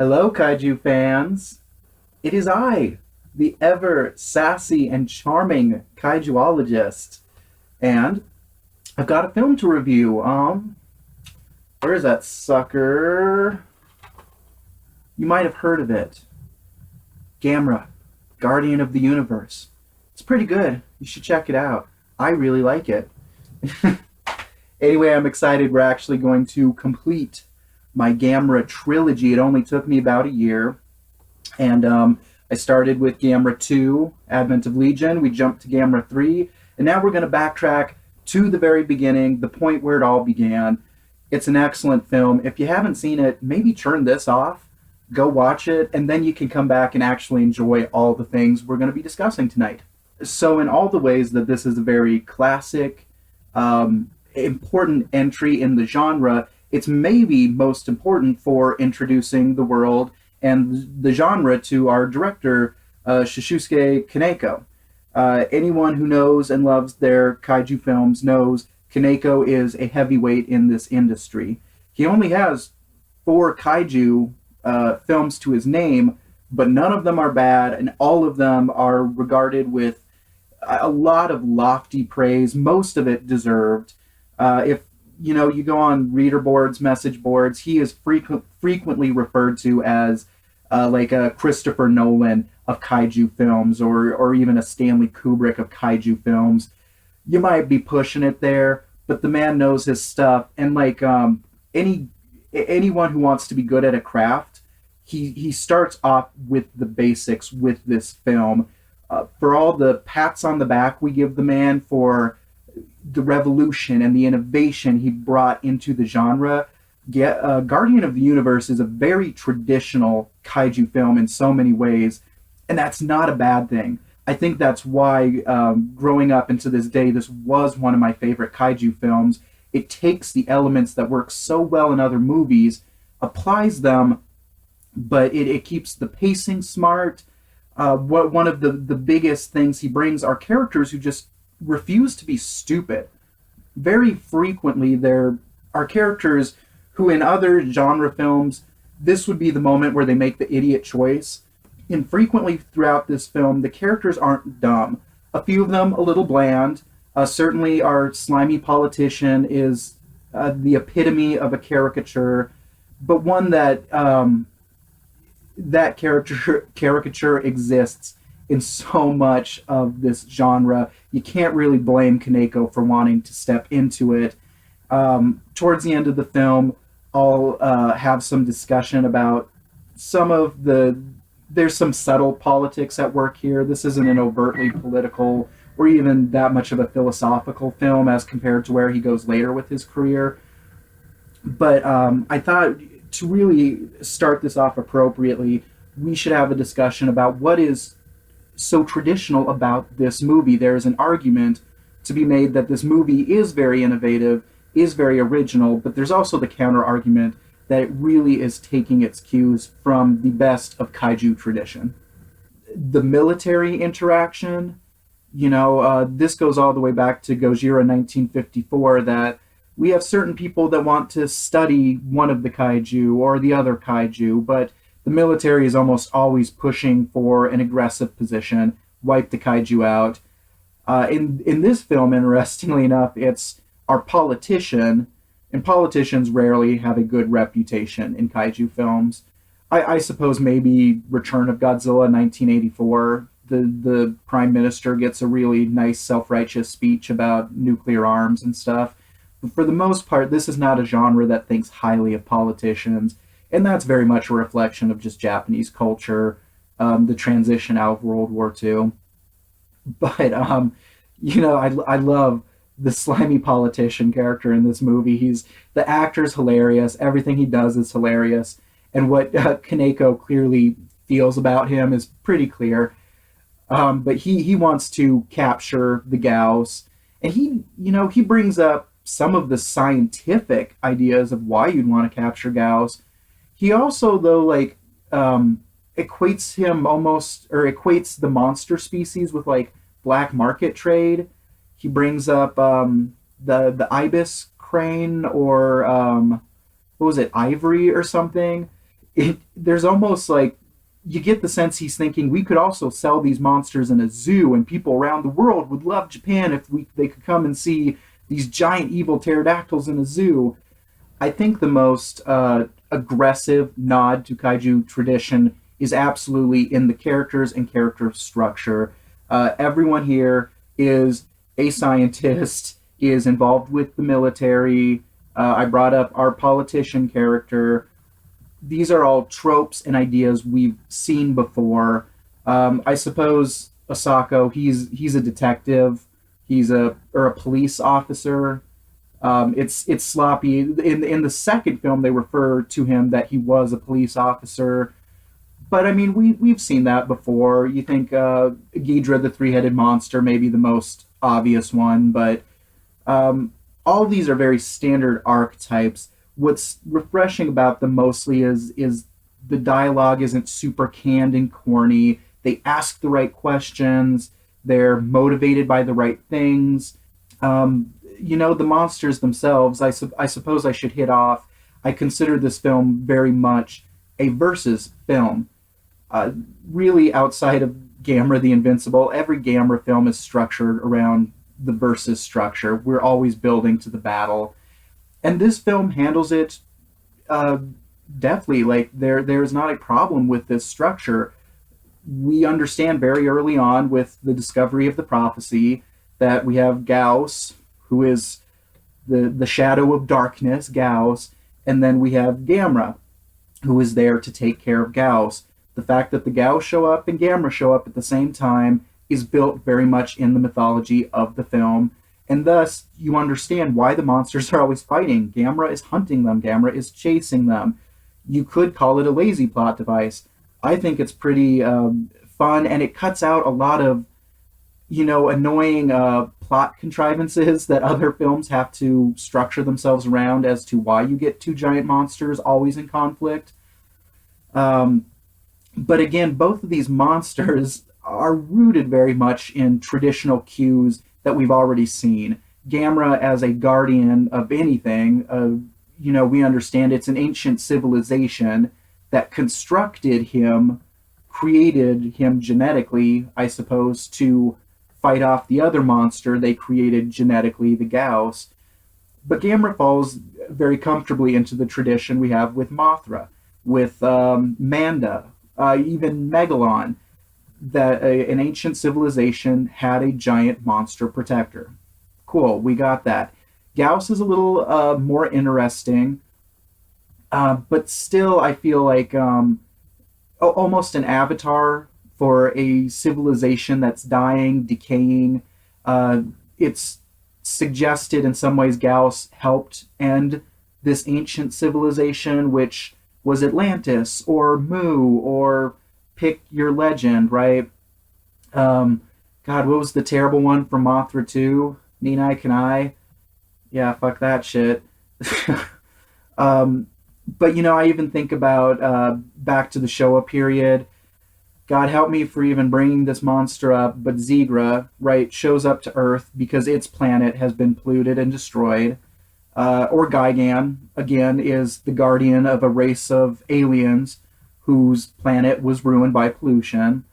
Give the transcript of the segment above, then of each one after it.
Hello, Kaiju fans. It is I, the ever sassy and charming Kaijuologist, and I've got a film to review. Where's that sucker? You might have heard of it. Gamera, Guardian of the Universe. It's pretty good. You should check it out. I really like it. Anyway, I'm excited. We're actually going to complete my Gamera trilogy. It only took me about a year. And I started with Gamera 2, Advent of Legion. We jumped to Gamera 3. And now we're going to backtrack to the very beginning, the point where it all began. It's an excellent film. If you haven't seen it, maybe turn this off, go watch it, and then you can come back and actually enjoy all the things we're going to be discussing tonight. So, in all the ways that this is a very classic, important entry in the genre, it's maybe most important for introducing the world and the genre to our director, Shishusuke Kaneko. Anyone who knows and loves their kaiju films knows Kaneko is a heavyweight in this industry. He only has four kaiju films to his name, but none of them are bad, and all of them are regarded with a lot of lofty praise, most of it deserved. If you go on reader boards, message boards, he is frequently referred to as like a Christopher Nolan of kaiju films, or even a Stanley Kubrick of kaiju films. You might be pushing it there, but the man knows his stuff. And like anyone who wants to be good at a craft, he starts off with the basics with this film. For all the pats on the back we give the man for the revolution and the innovation he brought into the genre, Guardian of the Universe is a very traditional kaiju film in so many ways, and that's not a bad thing. I think that's why, growing up into this day, this was one of my favorite kaiju films. It takes the elements that work so well in other movies, applies them, but it keeps the pacing smart. One of the biggest things he brings are characters who just refuse to be stupid. Very frequently, there are characters who, in other genre films, this would be the moment where they make the idiot choice. And frequently throughout this film, the characters aren't dumb. A few of them a little bland. Certainly, our slimy politician is the epitome of a caricature, but one that that caricature exists in so much of this genre. You can't really blame Kaneko for wanting to step into it. Towards the end of the film, I'll have some discussion about some of there's some subtle politics at work here. This isn't an overtly political or even that much of a philosophical film as compared to where he goes later with his career. But I thought to really start this off appropriately, we should have a discussion about what is so traditional about this movie. There is an argument to be made that this movie is very innovative, is very original, but there's also the counter argument that it really is taking its cues from the best of kaiju tradition. The military interaction, this goes all the way back to Gojira 1954, that we have certain people that want to study one of the kaiju or the other kaiju, but the military is almost always pushing for an aggressive position, wipe the kaiju out. In this film, interestingly enough, it's our politician, and politicians rarely have a good reputation in kaiju films. I suppose maybe Return of Godzilla 1984, the prime minister gets a really nice self-righteous speech about nuclear arms and stuff. But for the most part, this is not a genre that thinks highly of politicians, and that's very much a reflection of just Japanese culture, the transition out of World War II. But I love the slimy politician character in this movie. The actor's hilarious. Everything he does is hilarious, and what Kaneko clearly feels about him is pretty clear. But he wants to capture the Gauss, and he brings up some of the scientific ideas of why you'd want to capture Gauss. He also, though, equates the monster species with like black market trade. He brings up the ibis crane, or what was it, ivory or something. there's almost like you get the sense he's thinking we could also sell these monsters in a zoo, and people around the world would love Japan if they could come and see these giant evil pterodactyls in a zoo. I think the most aggressive nod to kaiju tradition is absolutely in the characters and character structure. Everyone here is a scientist, is involved with the military. I brought up our politician character. These are all tropes and ideas we've seen before. I suppose Asako, he's a detective. He's a police officer. It's sloppy. In the second film, they refer to him that he was a police officer. But I mean, we've seen that before. You think Ghidra, the three-headed monster, may be the most obvious one, but all these are very standard archetypes. What's refreshing about them mostly is the dialogue isn't super canned and corny. They ask the right questions. They're motivated by the right things. The monsters themselves, I suppose I should hit off. I consider this film very much a versus film. Really, outside of Gamera the Invincible, every Gamera film is structured around the versus structure. We're always building to the battle. And this film handles it deftly. Like, there's not a problem with this structure. We understand very early on with the discovery of the prophecy that we have Gauss, who is the shadow of darkness, Gauss, and then we have Gamera, who is there to take care of Gauss. The fact that the Gauss show up and Gamera show up at the same time is built very much in the mythology of the film, and thus you understand why the monsters are always fighting. Gamera is hunting them, Gamera is chasing them. You could call it a lazy plot device. I think it's pretty fun, and it cuts out a lot of annoying plot contrivances that other films have to structure themselves around as to why you get two giant monsters always in conflict. But again, both of these monsters are rooted very much in traditional cues that we've already seen. Gamera as a guardian of anything, we understand it's an ancient civilization that constructed him, created him genetically, I suppose, to fight off the other monster they created genetically, the Gauss. But Gamera falls very comfortably into the tradition we have with Mothra, with Manda, even Megalon, that an ancient civilization had a giant monster protector. Cool, we got that. Gauss is a little more interesting, but still I feel like almost an avatar for a civilization that's dying, decaying. It's suggested in some ways Gauss helped end this ancient civilization, which was Atlantis or Mu or pick your legend, right? God, what was the terrible one from Mothra 2? Nina, can I? Yeah, fuck that shit. But I even think about back to the Showa period. God help me for even bringing this monster up, but Zigra, right, shows up to Earth because its planet has been polluted and destroyed. Or Gigan, again, is the guardian of a race of aliens whose planet was ruined by pollution.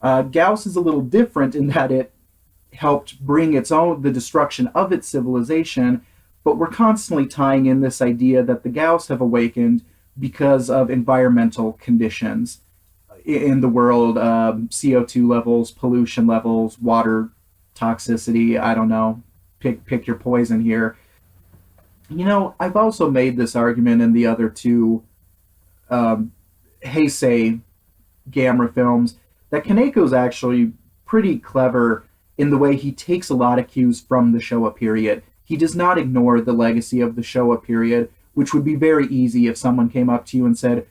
Gauss is a little different in that it helped bring the destruction of its civilization, but we're constantly tying in this idea that the Gauss have awakened because of environmental conditions in the world, CO2 levels, pollution levels, water toxicity, I don't know, pick your poison here. I've also made this argument in the other two Heisei Gamera films that Kaneko's actually pretty clever in the way he takes a lot of cues from the Showa period. He does not ignore the legacy of the Showa period, which would be very easy if someone came up to you and said,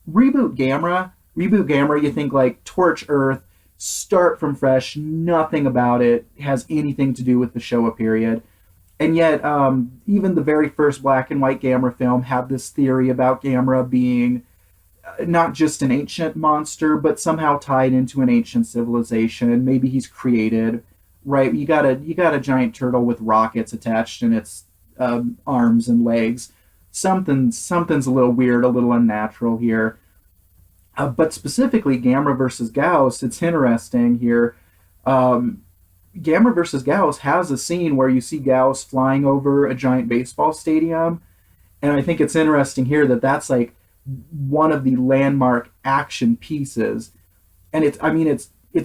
reboot Gamera. Reboot Gamera, you think like Torch Earth, start from fresh, nothing about it has anything to do with the Showa period. And yet, even the very first black and white Gamera film had this theory about Gamera being not just an ancient monster, but somehow tied into an ancient civilization. Maybe he's created, right? You got a giant turtle with rockets attached in its arms and legs. something's a little weird, a little unnatural here. But specifically, Gamera versus Gauss, it's interesting here. Um, Gamera versus Gauss has a scene where you see Gauss flying over a giant baseball stadium, and I think it's interesting here that that's like one of the landmark action pieces. And it's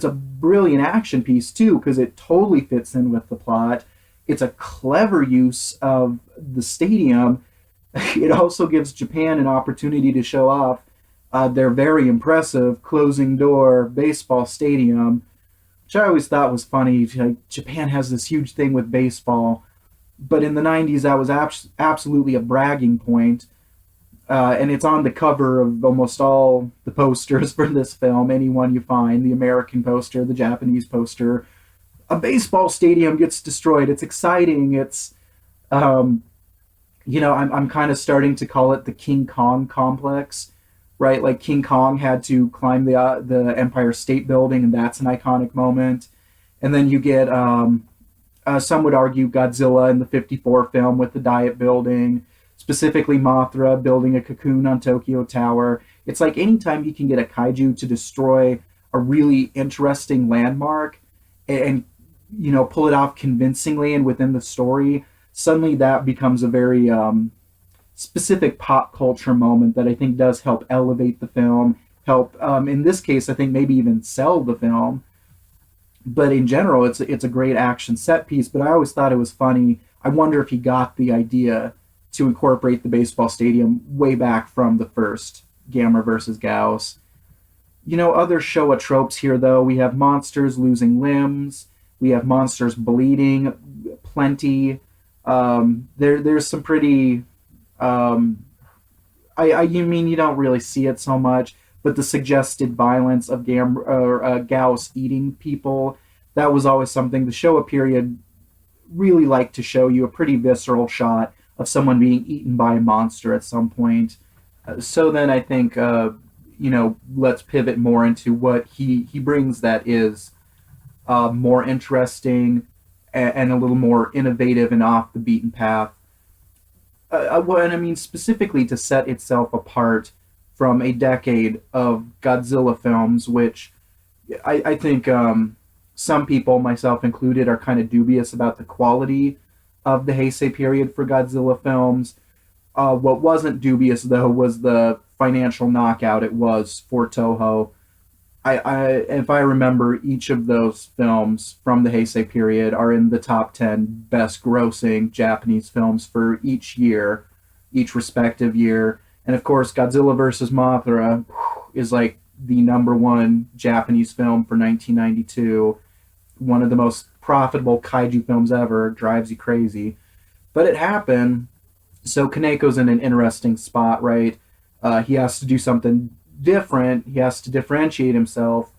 a brilliant action piece too because it totally fits in with the plot. It's a clever use of the stadium. It also gives Japan an opportunity to show off their very impressive closing door baseball stadium, which I always thought was funny. Like, Japan has this huge thing with baseball, but in the 90s that was absolutely a bragging point. And it's on the cover of almost all the posters for this film. Anyone you find, the American poster, the Japanese poster, a baseball stadium gets destroyed. It's exciting. It's um, I'm kind of starting to call it the King Kong complex, right? Like King Kong had to climb the Empire State Building, and that's an iconic moment. And then you get some would argue Godzilla in the '54 film with the Diet Building, specifically Mothra building a cocoon on Tokyo Tower. It's like anytime you can get a kaiju to destroy a really interesting landmark and pull it off convincingly and within the story, suddenly that becomes a very specific pop culture moment that I think does help elevate the film, help in this case I think maybe even sell the film. But in general, it's a great action set piece. But I always thought it was funny. I wonder if he got the idea to incorporate the baseball stadium way back from the first Gamera versus Gauss. Other Showa tropes here, though. We have monsters losing limbs. We have monsters bleeding, plenty. There's some pretty. You mean you don't really see it so much, but the suggested violence of Gauss eating people, that was always something the Showa period really liked to show you a pretty visceral shot of someone being eaten by a monster at some point. So then I think let's pivot more into what he brings that is more interesting and a little more innovative and off the beaten path. And I mean specifically to set itself apart from a decade of Godzilla films, which I think some people, myself included, are kind of dubious about the quality of the Heisei period for Godzilla films. What wasn't dubious, though, was the financial knockout it was for Toho. If I remember, each of those films from the Heisei period are in the top 10 best grossing Japanese films for each year, each respective year. And of course, Godzilla vs. Mothra is like the number one Japanese film for 1992. One of the most profitable kaiju films ever. Drives you crazy. But it happened. So Kaneko's in an interesting spot, right? He has to do something different. He has to differentiate himself.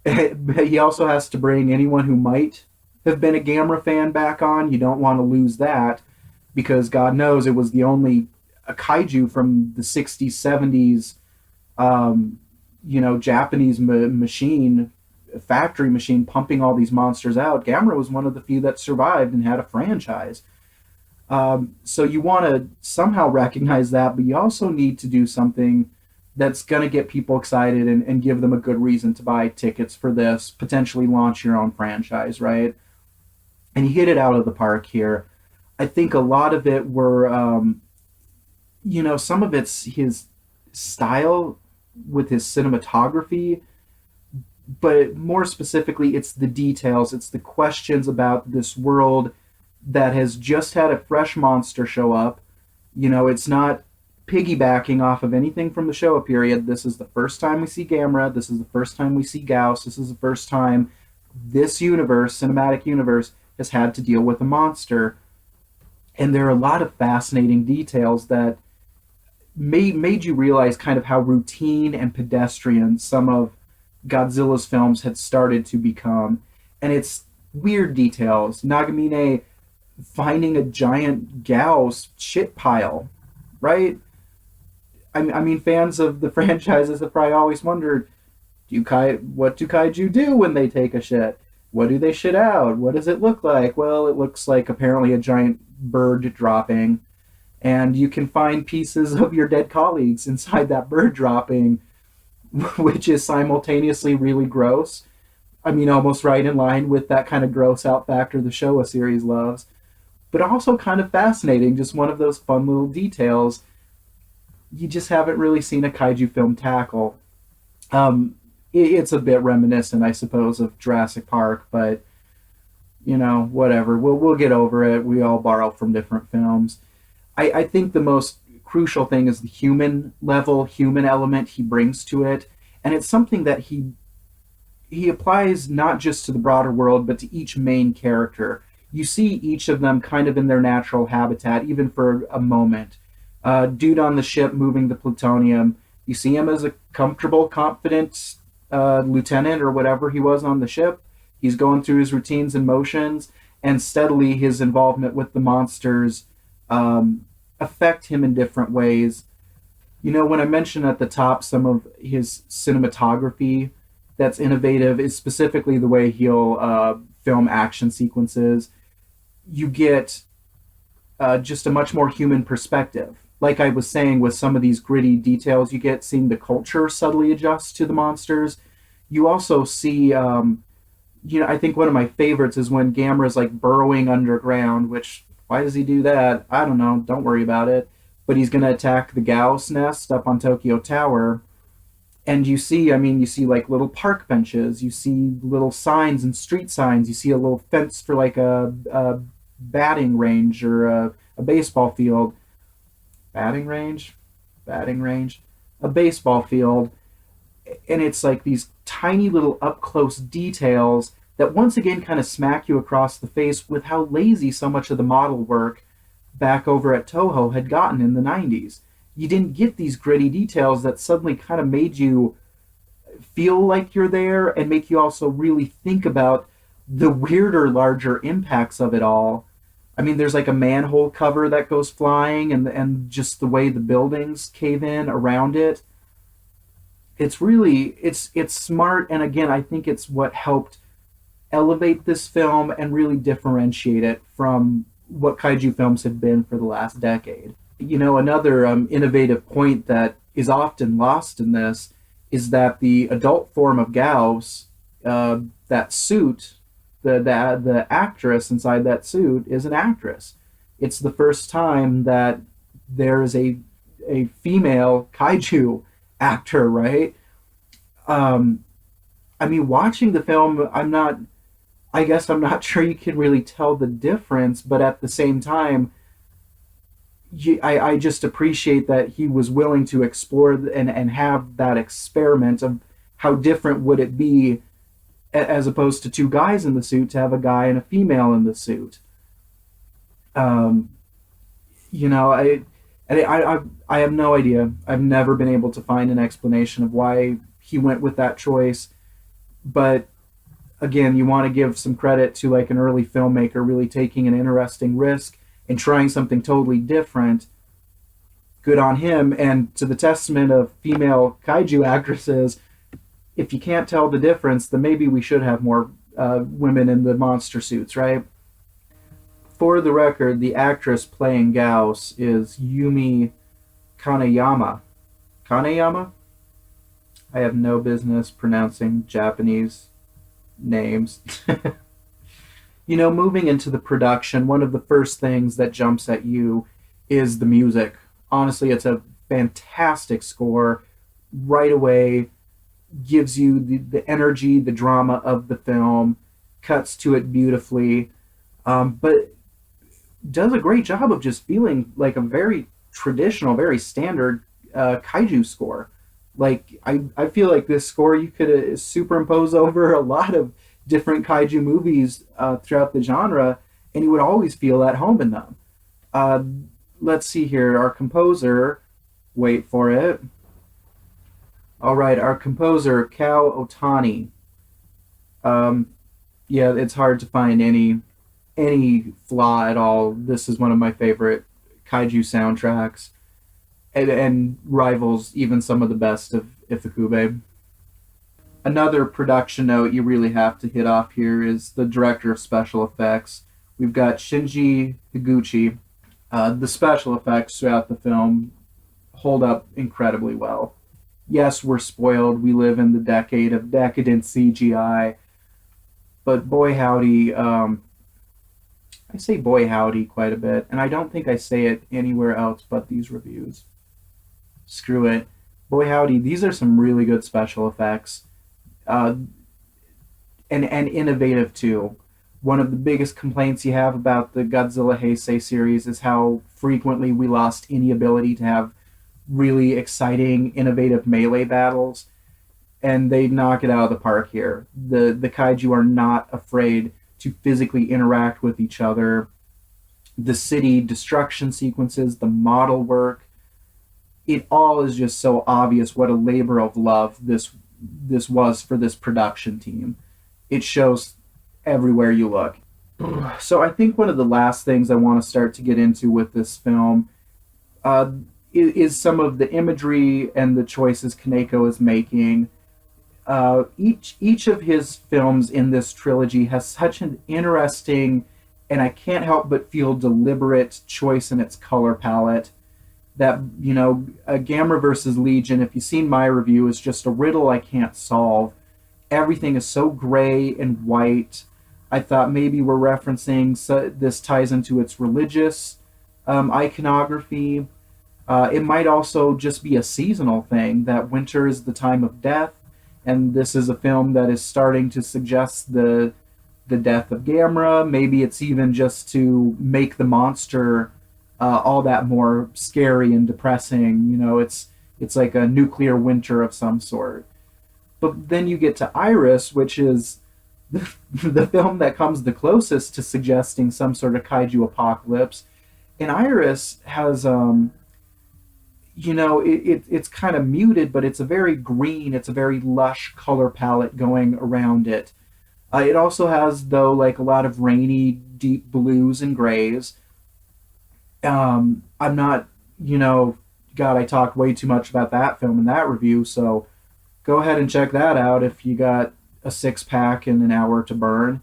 He also has to bring anyone who might have been a Gamera fan back on. You don't want to lose that because God knows it was the only a kaiju from the 60s, 70s, Japanese machine, factory machine pumping all these monsters out. Gamera was one of the few that survived and had a franchise. So you want to somehow recognize that, but you also need to do something that's going to get people excited and give them a good reason to buy tickets for this, potentially launch your own franchise, right? And he hit it out of the park here. I think a lot of it were, some of it's his style with his cinematography, but more specifically, it's the details. It's the questions about this world that has just had a fresh monster show up. It's not piggybacking off of anything from the Showa period. This is the first time we see Gamera. This is the first time we see Gauss. This is the first time this universe, cinematic universe, has had to deal with a monster. And there are a lot of fascinating details that made you realize kind of how routine and pedestrian some of Godzilla's films had started to become. And it's weird details. Nagamine finding a giant Gauss shit pile, right? I mean, fans of the franchises have probably always wondered, what do kaiju do when they take a shit? What do they shit out? What does it look like? Well, it looks like apparently a giant bird dropping. And you can find pieces of your dead colleagues inside that bird dropping, which is simultaneously really gross. I mean, almost right in line with that kind of gross out factor the Showa series loves, but also kind of fascinating. Just one of those fun little details you just haven't really seen a kaiju film tackle. It's a bit reminiscent, I suppose, of Jurassic Park, but whatever. We'll get over it. We all borrow from different films. I think the most crucial thing is the human level, human element he brings to it, and it's something that he applies not just to the broader world, but to each main character. You see each of them kind of in their natural habitat, even for a moment. Dude on the ship moving the plutonium, you see him as a comfortable, confident lieutenant or whatever he was on the ship. He's going through his routines and motions, and steadily his involvement with the monsters affect him in different ways. When I mentioned at the top some of his cinematography that's innovative is specifically the way he'll film action sequences. You get just a much more human perspective. Like I was saying, with some of these gritty details, you get seeing the culture subtly adjust to the monsters. You also see, I think one of my favorites is when Gamera's like burrowing underground, which, why does he do that? I don't know. Don't worry about it. But he's going to attack the Gauss nest up on Tokyo Tower. And you see like little park benches, you see little signs and street signs, you see a little fence for like a batting range or a baseball field. Batting range? Batting range? A baseball field. And it's like these tiny little up close details that once again kind of smack you across the face with how lazy so much of the model work back over at Toho had gotten in the 90s. You didn't get these gritty details that suddenly kind of made you feel like you're there and make you also really think about the weirder, larger impacts of it all. I mean, there's like a manhole cover that goes flying, and just the way the buildings cave in around it. It's smart, and again, I think it's what helped elevate this film and really differentiate it from what kaiju films had been for the last decade. Another innovative point that is often lost in this is that the adult form of Gauss, that suit, the actress inside that suit is an actress. It's the first time that there is a female kaiju actor, right? I mean, watching the film, I guess I'm not sure you can really tell the difference, but at the same time, I just appreciate that he was willing to explore and have that experiment of how different would it be as opposed to two guys in the suit to have a guy and a female in the suit. Um, you know, I have no idea. I've never been able to find an explanation of why he went with that choice. But again, you want to give some credit to like an early filmmaker really taking an interesting risk and trying something totally different. Good on him. And to the testament of female kaiju actresses, if you can't tell the difference, then maybe we should have more women in the monster suits, right? For the record, the actress playing Gauss is Yumi Kaneyama. Kaneyama? I have no business pronouncing Japanese names. Moving into the production, one of the first things that jumps at you is the music. Honestly, it's a fantastic score. Right away, gives you the energy, the drama of the film, cuts to it beautifully, but does a great job of just feeling like a very traditional, very standard kaiju score. Like, I feel like this score you could superimpose over a lot of different kaiju movies throughout the genre, and you would always feel at home in them. Uh, let's see here. Our composer, wait for it. All right, our composer, Kao Otani. Um, yeah, it's hard to find any flaw at all. This is one of my favorite kaiju soundtracks, and rivals even some of the best of Ifukube. Another production note you really have to hit off here is the director of special effects. We've got Shinji Higuchi. The special effects throughout the film hold up incredibly well. Yes, we're spoiled. We live in the decade of decadent CGI, but boy howdy, I say boy howdy quite a bit, and I don't think I say it anywhere else but these reviews. Screw it. Boy howdy, these are some really good special effects, uh, and innovative too. One of the biggest complaints you have about the Godzilla Heisei series is how frequently we lost any ability to have really exciting, innovative melee battles, and they knock it out of the park here. The kaiju are not afraid to physically interact with each other. The city destruction sequences, the model work, it all is just so obvious what a labor of love this was for this production team. It shows everywhere you look. So I think one of the last things I want to start to get into with this film uh, is some of the imagery and the choices Kaneko is making. Each of his films in this trilogy has such an interesting, and I can't help but feel deliberate choice in its color palette. That Gamera versus Legion. If you've seen my review, is just a riddle I can't solve. Everything is so gray and white. I thought maybe we're referencing, so this ties into its religious iconography. It might also just be a seasonal thing, that winter is the time of death, and this is a film that is starting to suggest the death of Gamera. Maybe it's even just to make the monster all that more scary and depressing. It's like a nuclear winter of some sort. But then you get to Iris, which is the film that comes the closest to suggesting some sort of kaiju apocalypse. And Iris has it's kind of muted, but it's a very green, it's a very lush color palette going around it. It also has, though, like a lot of rainy, deep blues and grays. I'm not, God, I talked way too much about that film in that review, so go ahead and check that out if you got a six pack and an hour to burn.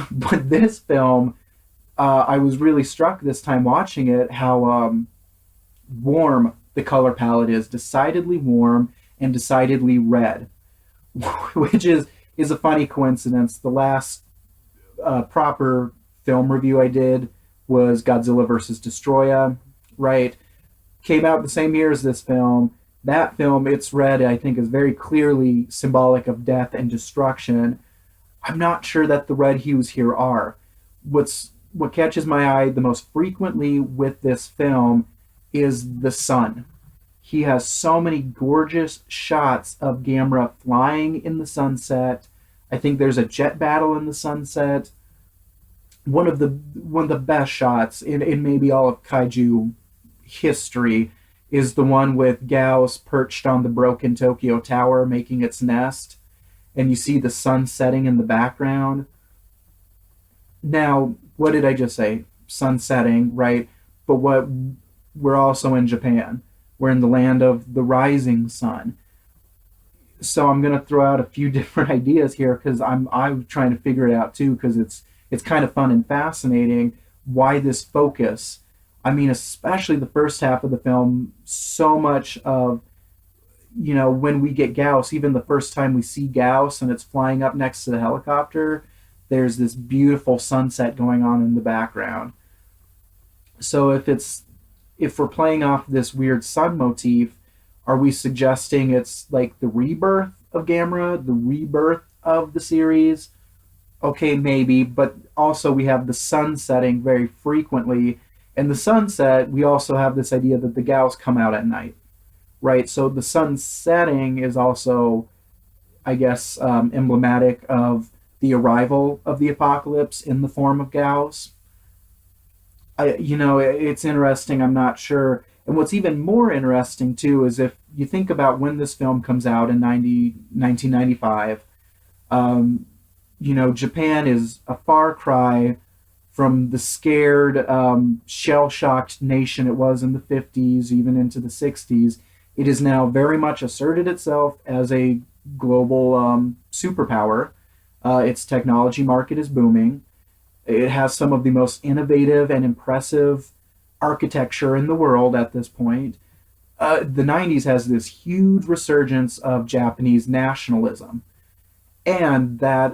But this film, I was really struck this time watching it how warm the color palette is, decidedly warm and decidedly red, which is a funny coincidence. The last proper film review I did was Godzilla versus Destroya, right? Came out the same year as this film. That film, its red, I think, is very clearly symbolic of death and destruction. I'm not sure that the red hues here are. What catches my eye the most frequently with this film is the sun. He has so many gorgeous shots of Gamera flying in the sunset. I think there's a jet battle in the sunset. One of the best shots in maybe all of kaiju history is the one with Gauss perched on the broken Tokyo Tower making its nest, and you see the sun setting in the background. Now, what did I just say? Sun setting, right? But we're also in Japan. We're in the land of the rising sun. So I'm gonna throw out a few different ideas here because I'm trying to figure it out too, because it's kind of fun and fascinating why this focus. I mean, especially the first half of the film, so much of when we get Gauss, even the first time we see Gauss and it's flying up next to the helicopter, there's this beautiful sunset going on in the background. So if we're playing off this weird sun motif, are we suggesting it's like the rebirth of Gamera, the rebirth of the series? Okay, maybe, but also we have the sun setting very frequently. And the sunset, we also have this idea that the Gauss come out at night, right? So the sun setting is also, I guess, emblematic of the arrival of the apocalypse in the form of Gauss. It's interesting. I'm not sure. And what's even more interesting too is if you think about when this film comes out in 1995. Japan is a far cry from the scared, shell-shocked nation it was in the 50s, even into the 60s. It has now very much asserted itself as a global superpower. Its technology market is booming. It has some of the most innovative and impressive architecture in the world at this point. The 90s has this huge resurgence of Japanese nationalism. And that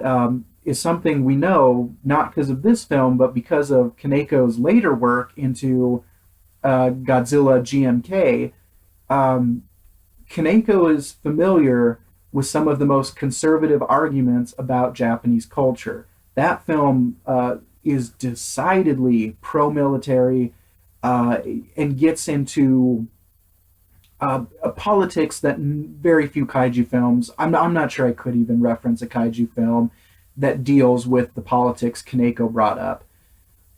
is something we know not because of this film, but because of Kaneko's later work into Godzilla GMK. Um, Kaneko is familiar with some of the most conservative arguments about Japanese culture. That film is decidedly pro military and gets into a politics that very few kaiju films. I'm not sure I could even reference a kaiju film that deals with the politics Kaneko brought up.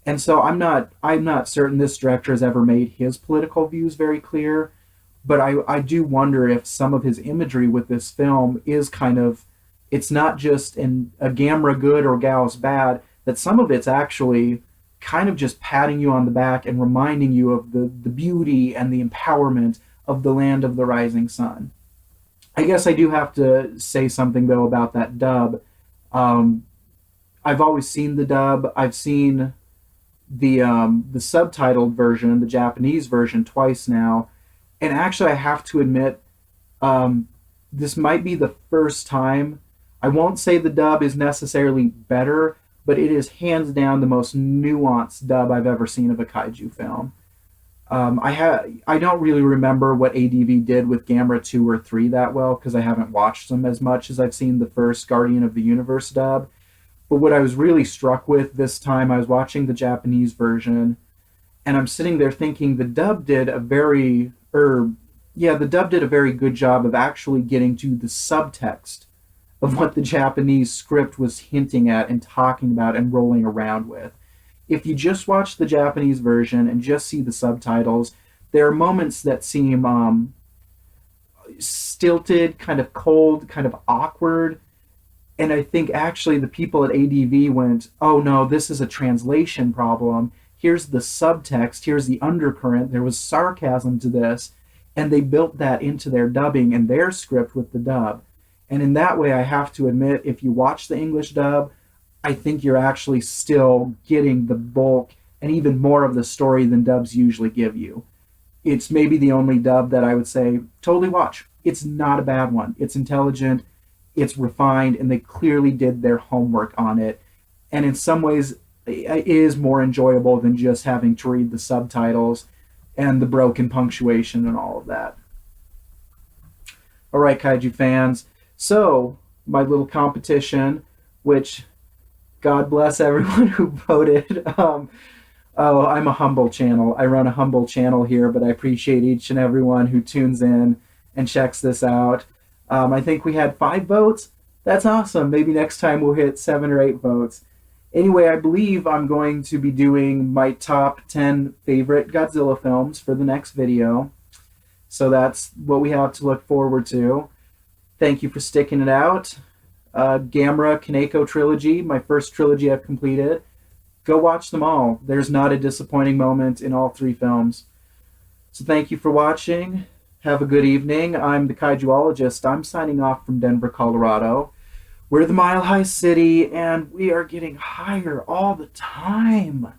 And so I'm not certain this director has ever made his political views very clear, but I do wonder if some of his imagery with this film is kind of, it's not just a Gamera good or Gauss bad, that some of it's actually kind of just patting you on the back and reminding you of the beauty and the empowerment of the land of the rising sun. I guess I do have to say something though about that dub. Um, I've always seen the dub. I've seen the subtitled version, the Japanese version, twice now, and actually I have to admit, um, this might be the first time. I won't say the dub is necessarily better, but it is hands down the most nuanced dub I've ever seen of a kaiju film. I don't really remember what ADV did with Gamera 2 or 3 that well because I haven't watched them as much as I've seen the first Guardian of the Universe dub. But what I was really struck with this time, I was watching the Japanese version, and I'm sitting there thinking the dub did a very good job of actually getting to the subtext of what the Japanese script was hinting at and talking about and rolling around with. If you just watch the Japanese version and just see the subtitles, there are moments that seem stilted, kind of cold, kind of awkward. And I think actually the people at ADV went, oh no, this is a translation problem. Here's the subtext, here's the undercurrent. There was sarcasm to this. And they built that into their dubbing and their script with the dub. And in that way, I have to admit, if you watch the English dub, I think you're actually still getting the bulk and even more of the story than dubs usually give you. It's maybe the only dub that I would say, totally watch. It's not a bad one. It's intelligent, it's refined, and they clearly did their homework on it. And in some ways, it is more enjoyable than just having to read the subtitles and the broken punctuation and all of that. All right, Kaiju fans. So, my little competition, which God bless everyone who voted. Oh, I'm a humble channel. I run a humble channel here, but I appreciate each and everyone who tunes in and checks this out. I think we had 5 votes. That's awesome. Maybe next time we'll hit 7 or 8 votes. Anyway, I believe I'm going to be doing my top 10 favorite Godzilla films for the next video. So that's what we have to look forward to. Thank you for sticking it out. Gamera Kaneko trilogy, my first trilogy I've completed. Go watch them all. There's not a disappointing moment in all 3 films. So thank you for watching. Have a good evening. I'm the Kaijuologist. I'm signing off from Denver, Colorado. We're the Mile High City, and we are getting higher all the time.